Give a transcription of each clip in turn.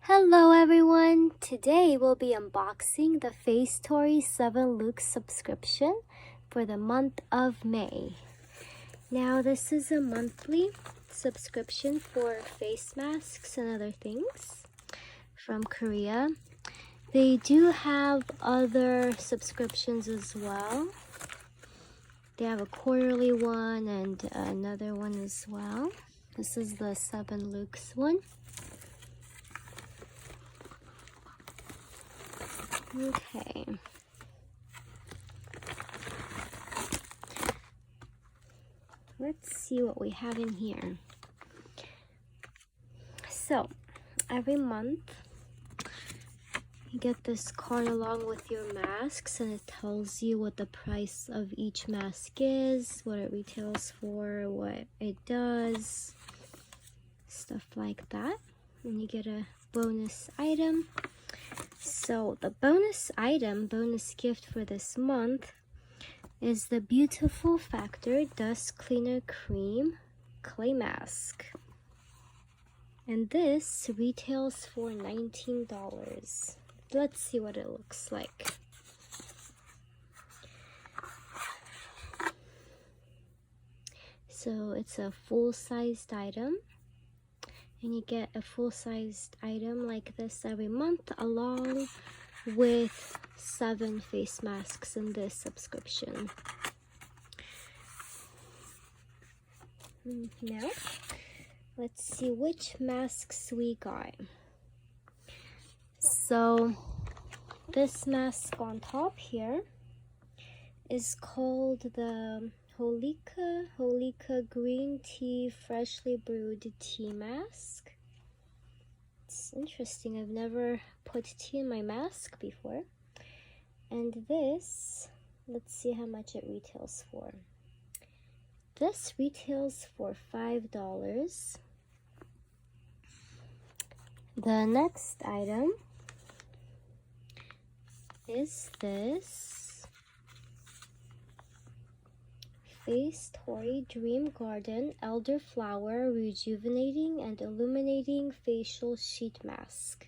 Hello everyone! Today we'll be unboxing the Facetory 7 Lux subscription for the month of May. Now this is a monthly subscription for face masks and other things from Korea. They do have other subscriptions as well. They have a quarterly one and another one as well. This is the 7 Lux one. Okay. Let's see what we have in here. So, every month you get this card along with your masks, and it tells you what the price of each mask is, what it retails for, what it does, stuff like that. And you get a bonus item. So the bonus gift for this month is the Beautiful Factor Dust Cleaner Cream Clay Mask. And this retails for $19. Let's see what it looks like. So it's a full-sized item. And you get a full-sized item like this every month, along with 7 face masks in this subscription. Now, let's see which masks we got. So, this mask on top here is called the Holika Green Tea Freshly Brewed Tea Mask. It's interesting, I've never put tea in my mask before. And this, let's see how much it retails for. This retails for $5. The next item is this Facetory Dream Garden Elderflower Rejuvenating and Illuminating Facial Sheet Mask.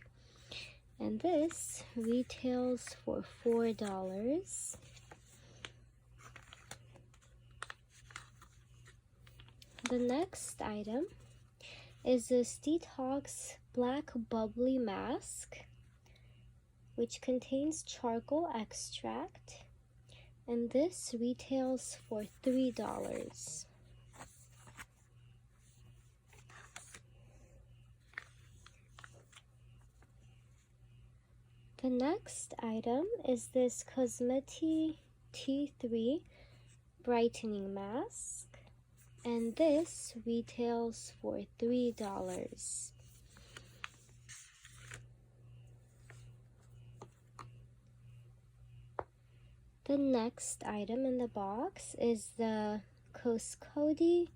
And this retails for $4. The next item is this Detox Black Bubbly Mask, which contains charcoal extract. And this retails for $3. The next item is this Cosmeti T3 Brightening Mask. And this retails for $3. The next item in the box is the Coscodi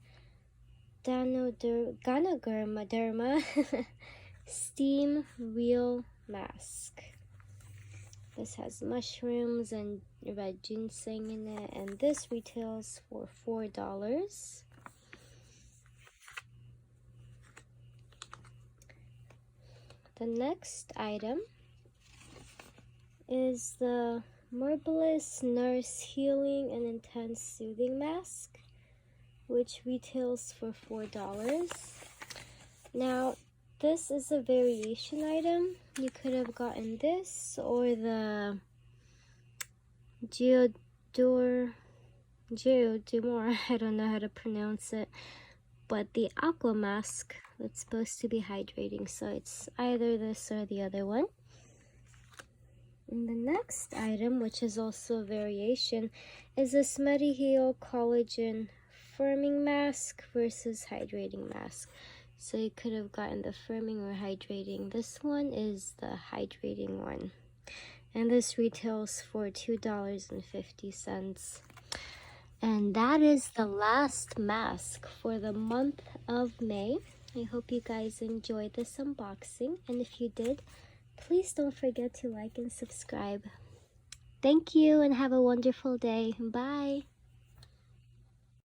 Ganoderma Steam Real Mask. This has mushrooms and red ginseng in it, and this retails for $4. The next item is the Marvelous Nurse Healing and Intense Soothing Mask, which retails for $4. Now, this is a variation item. You could have gotten this or the Geodor, I don't know how to pronounce it, but the Aqua Mask that's supposed to be hydrating, so it's either this or the other one. And the next item, which is also a variation, is a Smutty Heel Collagen Firming Mask versus Hydrating Mask. So you could have gotten the firming or hydrating. This one is the hydrating one. And this retails for $2.50. And that is the last mask for the month of May. I hope you guys enjoyed this unboxing. And if you did, please don't forget to like and subscribe. Thank you and have a wonderful day. Bye.